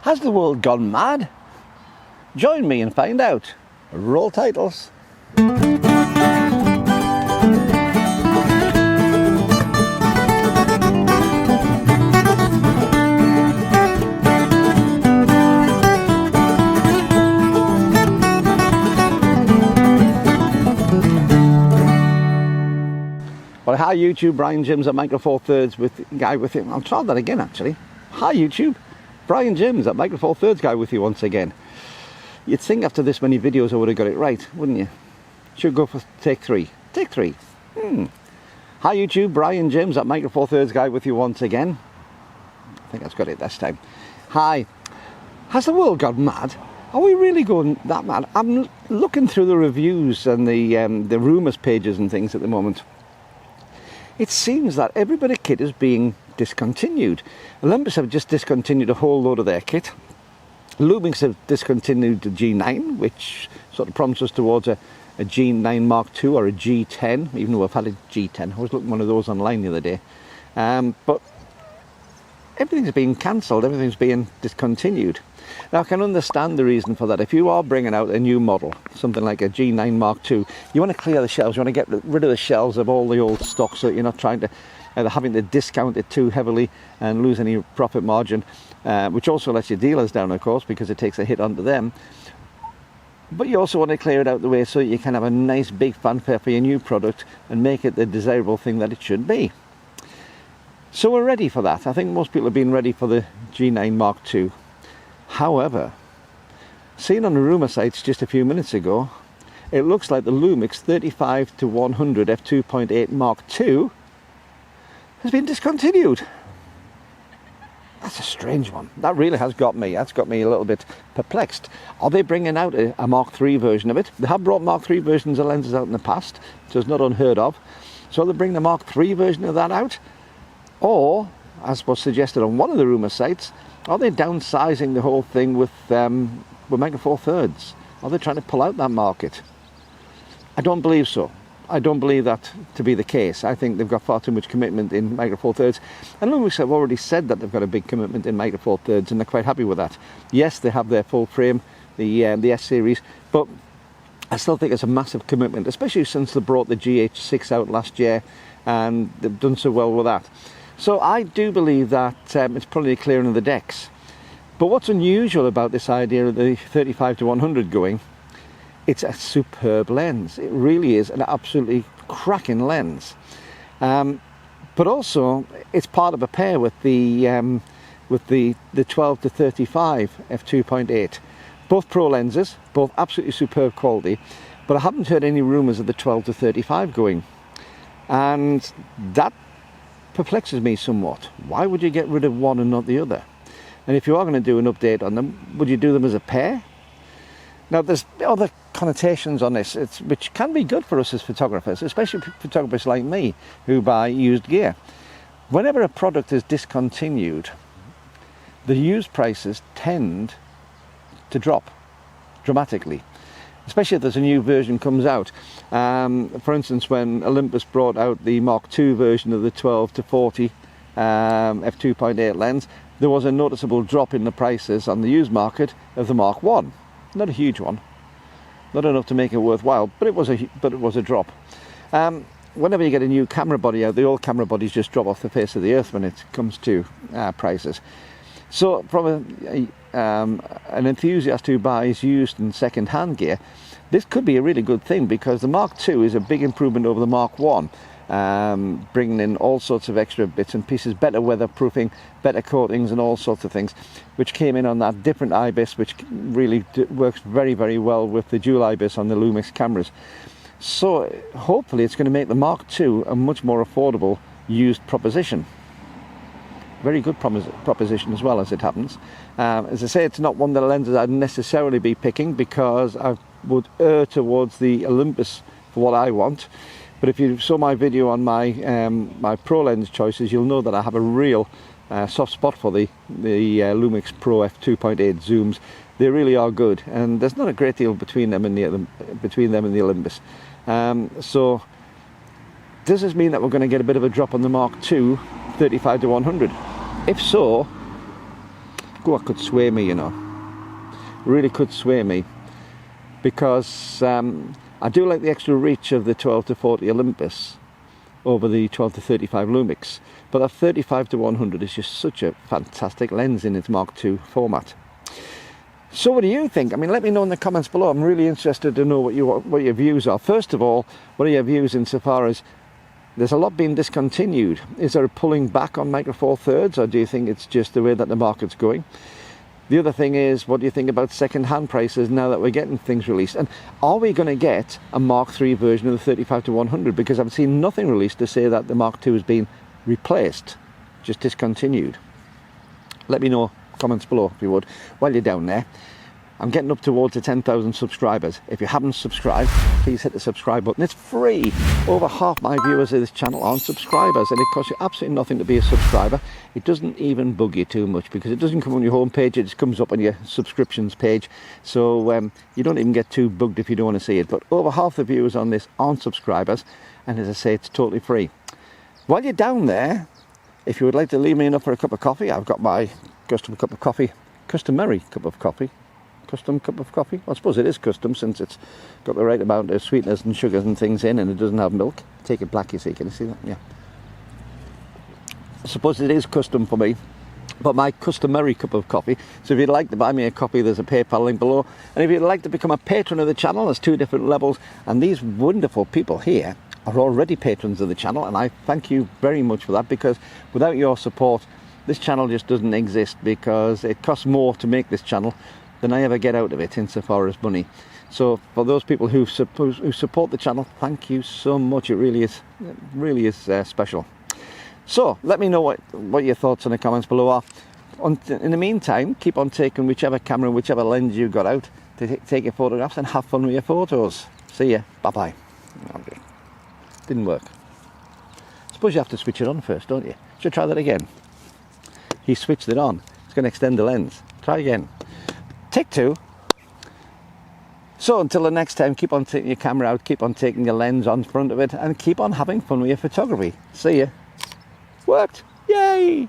Has the world gone mad? Join me and find out. Roll titles. Well, hi YouTube, Brian Jims at Micro Four Thirds with guy with him. I'll try that again actually. Hi YouTube, Brian Jims at Micro Four Thirds guy with you once again. You'd think after this many videos I would have got it right, wouldn't you? Should go for take three. Take three. Hi YouTube, Brian Jims at Micro Four Thirds guy with you once again. I think I've got it this time. Hi. Has the world gone mad? Are we really going that mad? I'm looking through the reviews and the rumours pages and things at the moment. It seems that every bit of kit is being discontinued. Olympus have just discontinued a whole load of their kit. Lumix have discontinued the G9, which sort of prompts us towards a G9 Mark II or a G10, even though I've had a G10. I was looking at one of those online the other day. But everything's being cancelled, everything's being discontinued. Now I can understand the reason for that. If you are bringing out a new model, something like a G9 Mark II, you want to clear the shelves, you want to get rid of the shelves of all the old stock so that you're not trying to having to discount it too heavily and lose any profit margin, which also lets your dealers down of course because it takes a hit onto them. But you also want to clear it out the way so you can have a nice big fanfare for your new product and make it the desirable thing that it should be. So we're ready for that. I think most people have been ready for the G9 Mark II. However, seen on the rumour sites just a few minutes ago, it looks like the Lumix 35-100 f2.8 Mark II has been discontinued. That's a strange one. That really has got me. That's got me a little bit perplexed. Are they bringing out a Mark III version of it? They have brought Mark III versions of lenses out in the past, so it's not unheard of. So they bring the Mark III version of that out? Or, as was suggested on one of the rumour sites, are they downsizing the whole thing with Micro Four Thirds? Are they trying to pull out that market? I don't believe so. I don't believe that to be the case. I think they've got far too much commitment in Micro Four Thirds. And Lumix have already said that they've got a big commitment in Micro Four Thirds and they're quite happy with that. Yes, they have their full frame, the S series, but I still think it's a massive commitment, especially since they brought the GH6 out last year and they've done so well with that. So I do believe that it's probably clearing of the decks. But what's unusual about this idea of the 35-100 going, it's a superb lens. It really is an absolutely cracking lens. But also, it's part of a pair with the 12-35 f2.8. Both pro lenses, both absolutely superb quality, but I haven't heard any rumours of the 12-35 going. And that perplexes me somewhat. Why would you get rid of one and not the other? And if you are going to do an update on them, would you do them as a pair? Now there's other connotations on this, which can be good for us as photographers, especially photographers like me who buy used gear. Whenever a product is discontinued, the used prices tend to drop dramatically, especially if there's a new version comes out. For instance, when Olympus brought out the Mark II version of the 12-40 f2.8 lens, there was a noticeable drop in the prices on the used market of the Mark I. Not a huge one, not enough to make it worthwhile, but it was a drop. Whenever you get a new camera body out, the old camera bodies just drop off the face of the earth when it comes to prices. So from an enthusiast who buys used and second-hand gear, this could be a really good thing because the Mark II is a big improvement over the Mark I, bringing in all sorts of extra bits and pieces, better weatherproofing, better coatings and all sorts of things, which came in on that different IBIS, which really works very, very well with the dual IBIS on the Lumix cameras. So hopefully it's going to make the Mark II a much more affordable used proposition. Very good proposition as well, as it happens. As I say, it's not one of the lenses I'd necessarily be picking because I would err towards the Olympus for what I want. But if you saw my video on my my pro lens choices, you'll know that I have a real soft spot for the Lumix Pro f2.8 zooms. They really are good, and there's not a great deal between them and the Olympus. So does this mean that we're going to get a bit of a drop on the Mark II 35-100? If so, could sway me, you know. Really could sway me, because I do like the extra reach of the 12 to 40 Olympus over the 12 to 35 Lumix, but that 35 to 100 is just such a fantastic lens in its Mark II format. So what do you think? I mean, let me know in the comments below. I'm really interested to know what your views are. First of all, what are your views insofar as there's a lot being discontinued? Is there a pulling back on Micro Four Thirds, or do you think it's just the way that the market's going? The other thing is, what do you think about second-hand prices now that we're getting things released? And are we going to get a Mark III version of the 35 to 100? Because I've seen nothing released to say that the Mark II has been replaced, just discontinued. Let me know, comments below if you would. While you're down there, I'm getting up towards the 10,000 subscribers. If you haven't subscribed, please hit the subscribe button. It's free. Over half my viewers of this channel aren't subscribers, and it costs you absolutely nothing to be a subscriber. It doesn't even bug you too much, because it doesn't come on your home page, it just comes up on your subscriptions page. So you don't even get too bugged if you don't want to see it. But over half the viewers on this aren't subscribers, and as I say, it's totally free. While you're down there, if you would like to leave me enough for a cup of coffee, I've got my customary cup of coffee. I suppose it is custom, since it's got the right amount of sweeteners and sugars and things in, and it doesn't have milk. Take it black, you see. Can you see that? Yeah. I suppose it is custom for me, but my customary cup of coffee. So if you'd like to buy me a copy, there's a PayPal link below. And if you'd like to become a patron of the channel, there's 2 different levels. And these wonderful people here are already patrons of the channel, and I thank you very much for that, because without your support, this channel just doesn't exist, because it costs more to make this channel than I ever get out of it insofar as money. So for those people who support the channel, thank you so much. It really is special. So let me know what your thoughts in the comments below are. In the meantime, keep on taking whichever camera, whichever lens you got out to take your photographs, and have fun with your photos. See ya. Bye bye. Okay. Didn't work. Suppose you have to switch it on first, don't you? Should I try that again? He switched it on. It's going to extend the lens. Try again. Take 2. So until the next time, keep on taking your camera out, keep on taking your lens on front of it, and keep on having fun with your photography. See ya. Worked. Yay!